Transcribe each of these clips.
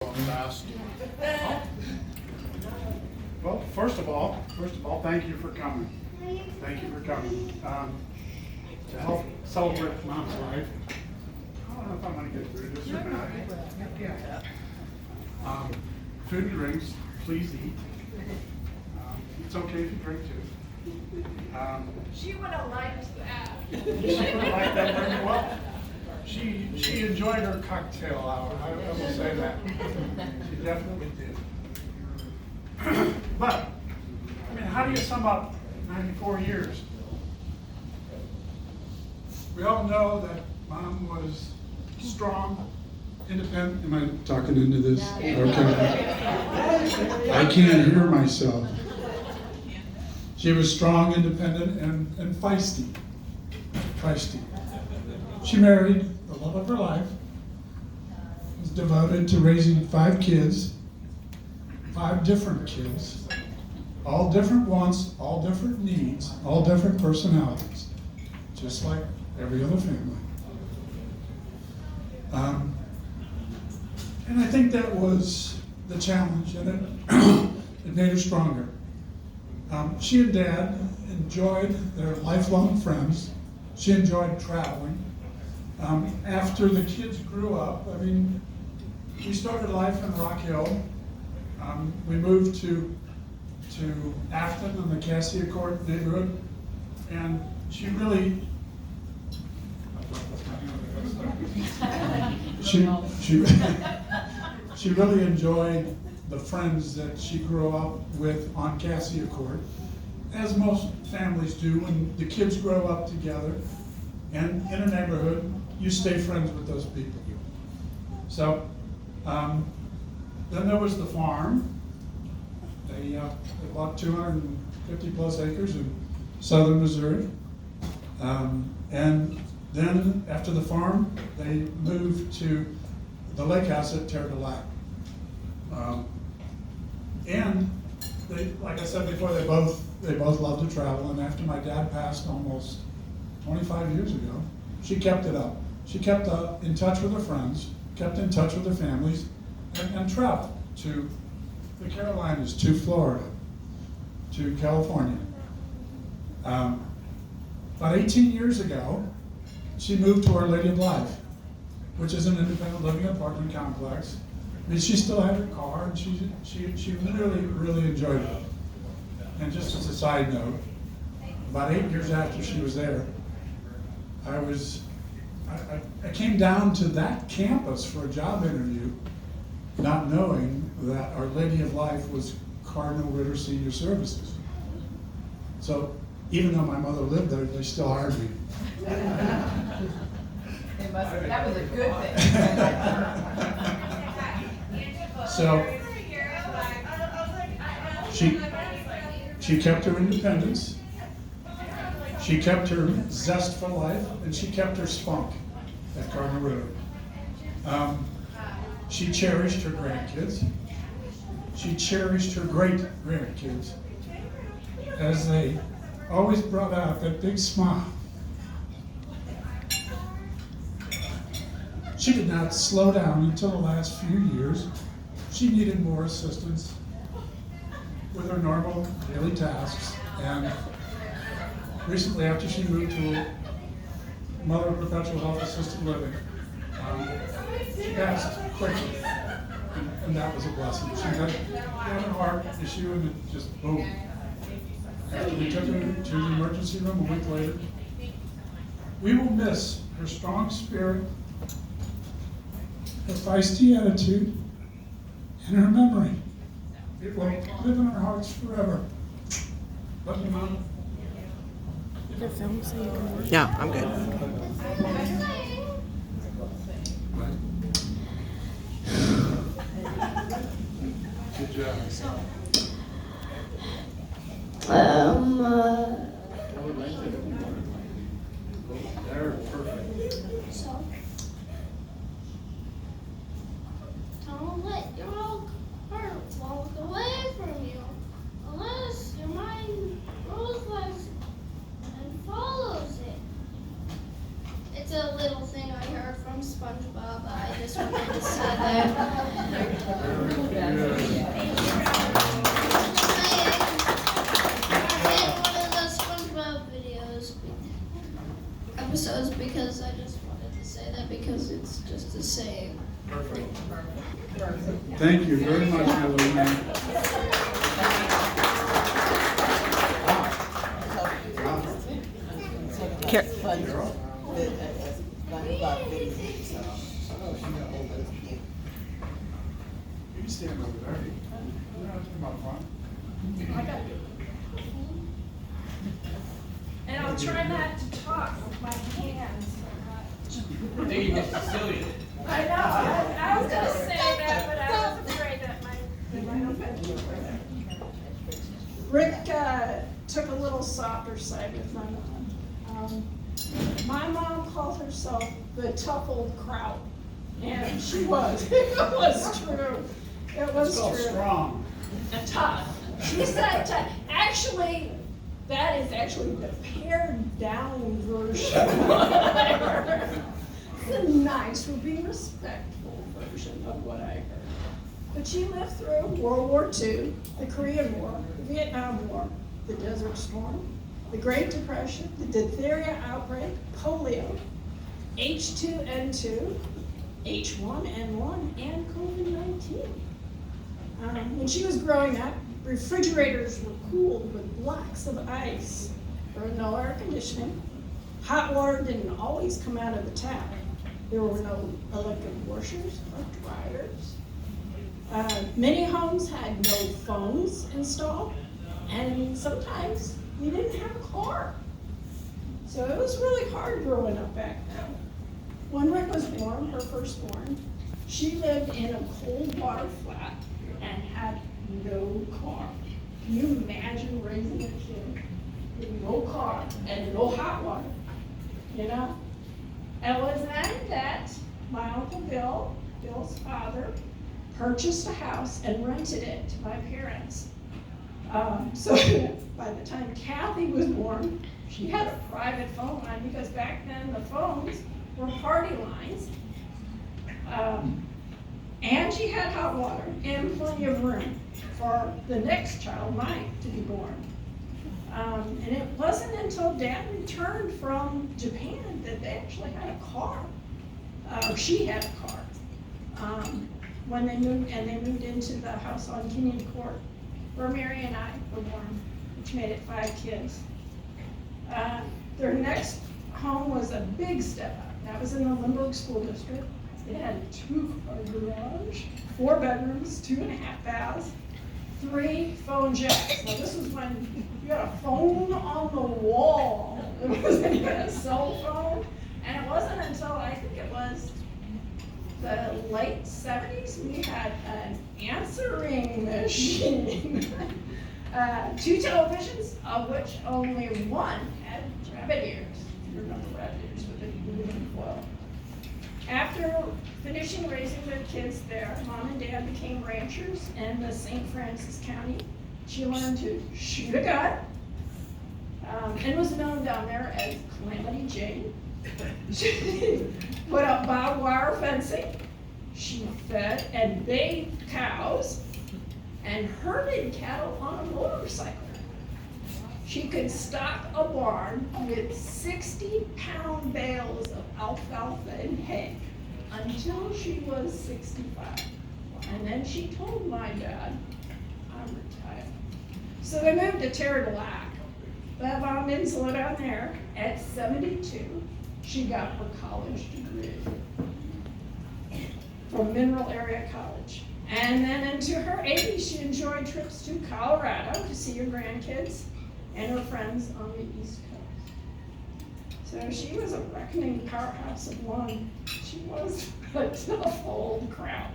Fast. Well, first of all, thank you for coming. Thank you for coming. To help celebrate Mom's life. I don't know if I'm gonna get through this or not. Food and drinks, please eat. It's okay if you drink too. She would have liked that. She would like that very well. She enjoyed her cocktail hour, I will say that. She definitely did. But, I mean, how do you sum up 94 years? We all know that Mom was strong, independent. Am I talking into this? Okay. I can't hear myself. She was strong, independent, and feisty. Feisty. She married the love of her life, was devoted to raising 5 kids, 5 different kids, all different wants, all different needs, all different personalities, just like every other family. And I think that was the challenge, and it made her stronger. She and Dad enjoyed their lifelong friends. She enjoyed traveling. After the kids grew up, I mean, we started life in Rock Hill. We moved to Afton in the Cassia Court neighborhood, and she really she really enjoyed the friends that she grew up with on Cassia Court, as most families do. When the kids grow up together and in a neighborhood, you stay friends with those people. So then there was the farm. They bought 250 plus acres in southern Missouri. And then after the farm, they moved to the lake house at Terre de Lac. And they, like I said before, they both loved to travel. And after my dad passed almost 25 years ago, she kept it up. She kept in touch with her friends, kept in touch with her families, and traveled to the Carolinas, to Florida, to California. About 18 years ago, she moved to Our Lady of Life, which is an independent living apartment complex. I mean, she still had her car, and she really enjoyed it. And just as a side note, about 8 years after she was there, I came down to that campus for a job interview, not knowing that Our Lady of Life was Cardinal Ritter Senior Services. So even though my mother lived there, they still hired me. That was a good thing. So she kept her independence, she kept her zest for life, and she kept her spunk at Cardinal Ritter. She cherished her grandkids. She cherished her great-grandkids, as they always brought out that big smile. She did not slow down until the last few years. She needed more assistance with her normal daily tasks, and recently, after she moved to Mother of Perpetual Health Assisted Living, she passed quickly, and that was a blessing. She had a heart issue, and it just boom. After we took her to the emergency room a week later, we will miss her strong spirit, her feisty attitude, and her memory. It will live in our hearts forever. Love you, Mom. Your film so you can watch. Yeah, I'm good. Good job. They're perfect. Don't let your heart walk away from you unless your mind grows less and follows it. It's a little thing I heard from SpongeBob. I just wanted to say that. Thank you very much, my little man. Care- You can stand over there. You don't have to come up front. And I'll try not to talk with my hands. I think you get Sicilian. I know, I was gonna say that, but I was afraid that might offend you. Rick took a little softer side with my mom. My mom called herself the tough old kraut, and she was. It was true. It was It's called true. strong. Tough. She said tough. Actually, that is actually the pared down version of what I heard. The nice, we're being respectful version of what I heard. But she lived through World War II, the Korean War, the Vietnam War, the Desert Storm, the Great Depression, the diphtheria outbreak, polio, H2N2, H1N1, and COVID-19. When she was growing up, refrigerators were cooled with blocks of ice. There was no air conditioning. Hot water didn't always come out of the tap. There were no electric washers or dryers. Many homes had no phones installed, and sometimes you didn't have a car. So it was really hard growing up back then. When Rick was born, her firstborn, she lived in a cold water flat and had no car. Can you imagine raising a kid with no car and no hot water? You know? It was then that my Uncle Bill, Bill's father, purchased a house and rented it to my parents. So by the time Kathy was born, she had a private phone line because back then the phones were party lines. And she had hot water and plenty of room for the next child, Mike, to be born. And it wasn't until Dad returned from Japan that they actually had a car. Or she had a car. When they moved into the house on Kenyon Court, where Mary and I were born, which made it 5 kids. Their next home was a big step up. That was in the Limburg School District. It had a 2-car garage, 4 bedrooms, 2.5 baths, 3 phone jacks. Now this was when you had a phone on the wall. It wasn't even a cell phone. And it wasn't until I think it was the late 70s we had an answering machine. 2 televisions, of which only one had rabbit ears. You remember rabbit ears with the aluminum foil. After finishing raising their kids there, Mom and Dad became ranchers in the St. Francis County. She learned to shoot a gun, and was known down there as Calamity Jane. She put up barbed wire fencing. She fed and bathed cows and herded cattle on a motorcycle. She could stock a barn with 60-pound bales of alfalfa and hay until she was 65. And then she told my dad, I'm retired. So they moved to Terre de Lac. That Von Insula down there, at 72, she got her college degree from Mineral Area College. And then into her 80s, she enjoyed trips to Colorado to see her grandkids and her friends on the East Coast. So she was a reckoning powerhouse of one. She was a tough old crowd.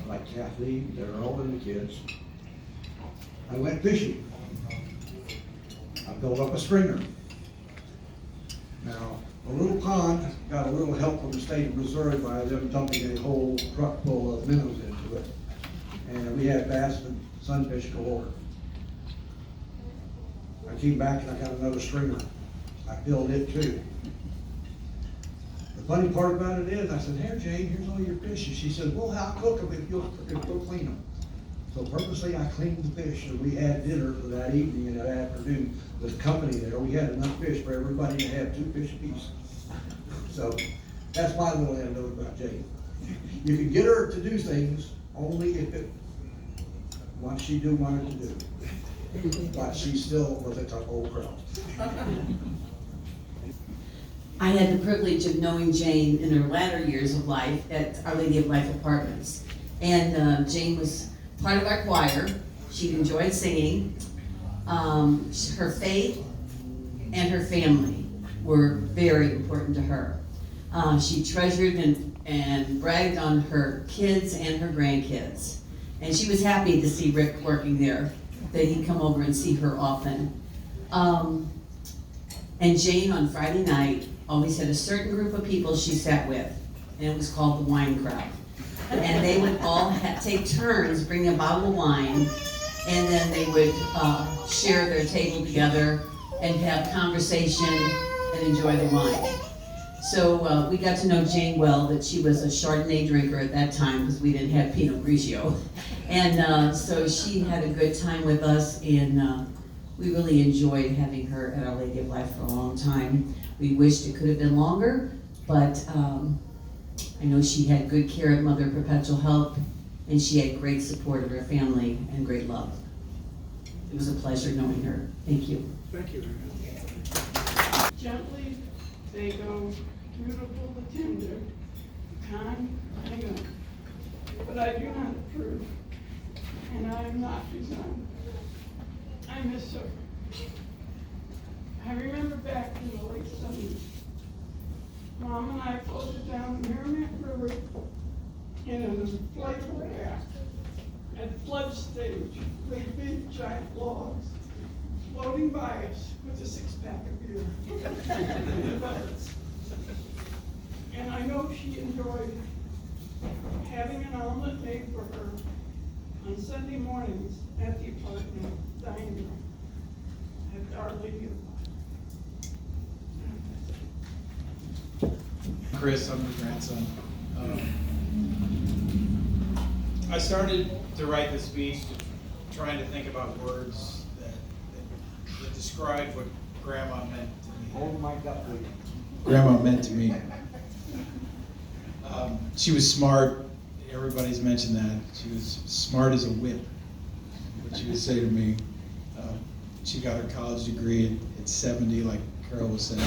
Like Kathleen, they're older than the kids. I went fishing. I built up a stringer. Now, a little pond got a little help from the state of Missouri by them dumping a whole truck full of minnows into it. And we had bass and sunfish galore. I came back and I got another stringer. I filled it too. The funny part about it is, I said, here Jane, here's all your fish. And she said, well, I'll cook them if you'll clean them. So purposely I cleaned the fish and we had dinner for that evening and that afternoon with company there. We had enough fish for everybody to have 2 fish apiece. So That's my little anecdote about Jane. You can get her to do things only if it, what she wanted to do. But she still was a tough old crowd. I had the privilege of knowing Jane in her latter years of life at Our Lady of Life Apartments. And Jane was part of our choir. She enjoyed singing. Her faith and her family were very important to her. She treasured and bragged on her kids and her grandkids. And she was happy to see Rick working there, that he'd come over and see her often. And Jane on Friday night always had a certain group of people she sat with, and it was called the wine crowd. And they would all take turns bringing a bottle of wine, and then they would share their table together and have conversation and enjoy the wine. So we got to know Jane well, that she was a Chardonnay drinker at that time because we didn't have Pinot Grigio. And so she had a good time with us, and we really enjoyed having her at Our Lady of Life for a long time. We wished it could have been longer, but I know she had good care of Mother Perpetual Help, and she had great support of her family and great love. It was a pleasure knowing her. Thank you. Thank you. Gently, they go beautiful to tender, kind, I know. But I do not approve, and I am not resigned. I miss her. I remember back in the late 70s, Mom and I floated down the Merrimack River in an inflatable raft at flood stage with big giant logs floating by us with a 6-pack of beer. And I know she enjoyed having an omelet made for her on Sunday mornings at the apartment dining room at Our Lady of Life. Chris, I'm your grandson. I started to write this speech trying to think about words that described what Grandma meant to me. Hold my gut, please. Grandma meant to me. She was smart. Everybody's mentioned that. She was smart as a whip, what she would say to me. She got her college degree at 70, like Carol was saying.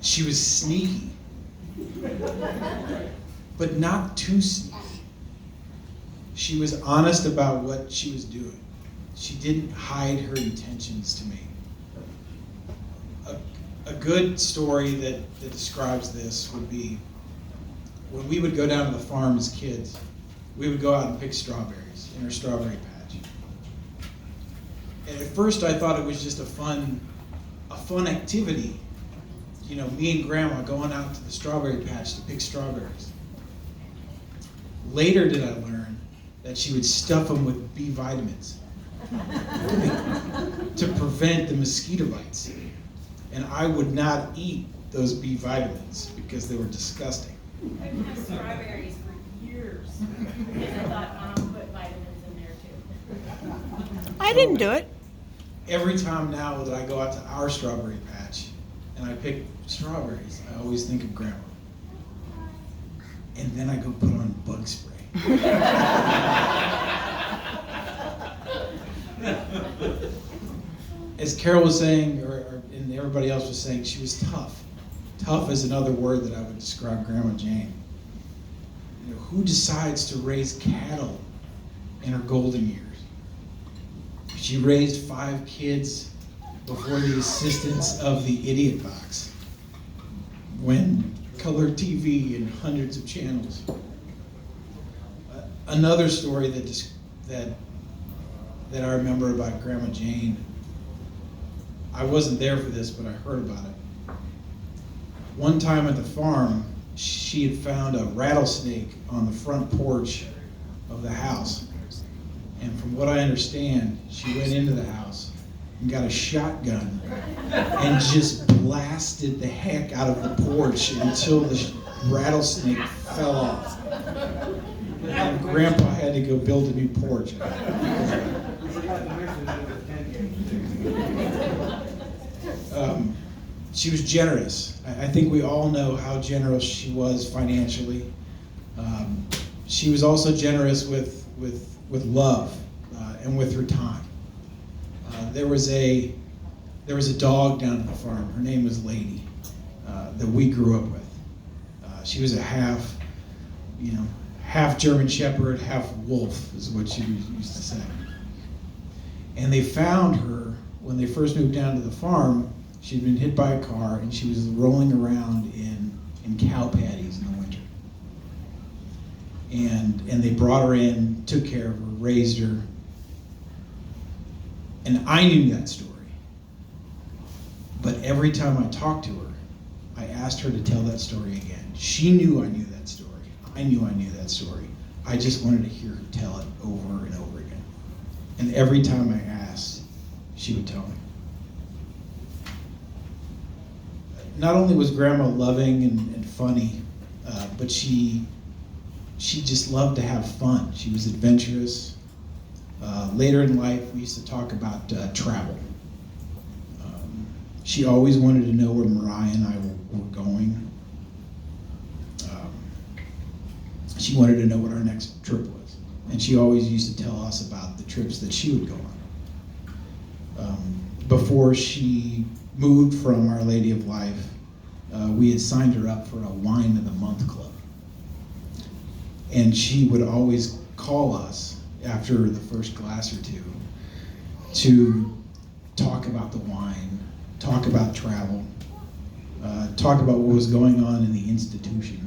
She was sneaky, but not too sneaky. She was honest about what she was doing. She didn't hide her intentions to me. A good story that describes this would be when we would go down to the farm as kids, we would go out and pick strawberries in her strawberry patch. And at first I thought it was just a fun activity. You know, me and Grandma going out to the strawberry patch to pick strawberries. Later did I learn that she would stuff them with B vitamins to prevent the mosquito bites. And I would not eat those B vitamins because they were disgusting. I've had strawberries for years, because I thought Mom put vitamins in there too. I didn't do it. Every time now that I go out to our strawberry patch and I pick strawberries, I always think of Grandma. And then I go put on bug spray. As Carol was saying, and everybody else was saying, she was tough. Tough is another word that I would describe Grandma Jane. You know, who decides to raise cattle in her golden years? She raised 5 kids before the assistance of the idiot box, when color TV and hundreds of channels. Another story that I remember about Grandma Jane, I wasn't there for this, but I heard about it. One time at the farm, she had found a rattlesnake on the front porch of the house. And from what I understand, she went into the house and got a shotgun and just blasted the heck out of the porch until the rattlesnake fell off. And Grandpa had to go build a new porch. she was generous. I think we all know how generous she was financially. She was also generous with love and with her time. There was a dog down at the farm. Her name was Lady, that we grew up with. She was a half German Shepherd, half wolf, is what she used to say. And they found her when they first moved down to the farm. She'd been hit by a car, and she was rolling around in cow patties in the winter. And they brought her in, took care of her, raised her. And I knew that story. But every time I talked to her, I asked her to tell that story again. She knew I knew that story. I knew I knew that story. I just wanted to hear her tell it over and over again. And every time I asked, she would tell me. Not only was Grandma loving and funny, but she just loved to have fun. She was adventurous. Later in life, we used to talk about travel. She always wanted to know where Mariah and I were going. She wanted to know what our next trip was. And she always used to tell us about the trips that she would go on. Before she moved from Our Lady of Life, we had signed her up for a Wine of the Month club. And she would always call us after the first glass or two to talk about the wine, talk about travel, talk about what was going on in the institution.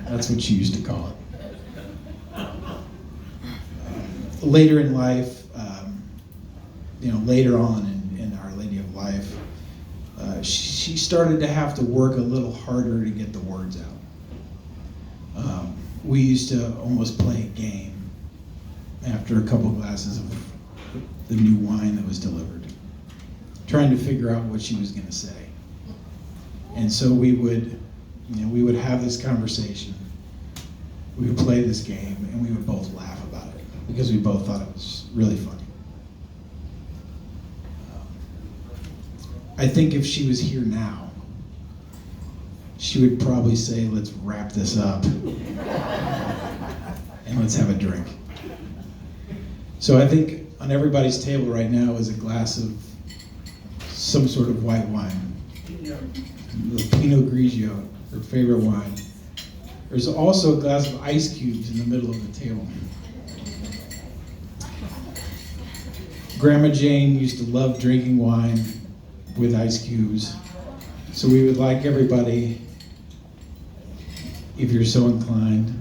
That's what she used to call it. Later in life, later on in Our Lady of Life, she started to have to work a little harder to get the words out. We used to almost play a game after a couple glasses of the new wine that was delivered, trying to figure out what she was going to say. And so we would have this conversation, we would play this game, and we would both laugh about it because we both thought it was really funny. I think if she was here now, she would probably say, let's wrap this up and let's have a drink. So I think on everybody's table right now is a glass of some sort of white wine. The Pinot Grigio, her favorite wine. There's also a glass of ice cubes in the middle of the table. Grandma Jane used to love drinking wine with ice cubes. So we would like everybody, if you're so inclined,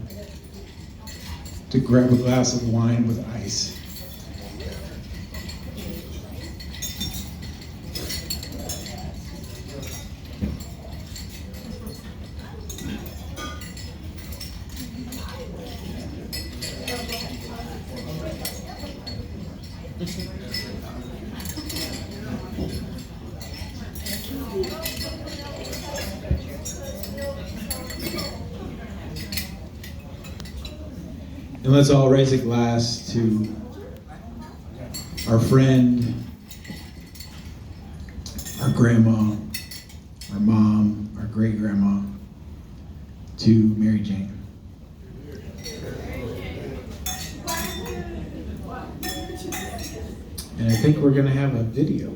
to grab a glass of wine with ice. And let's all raise a glass to our friend, our grandma, our mom, our great-grandma, to Mary Jane. And I think we're going to have a video.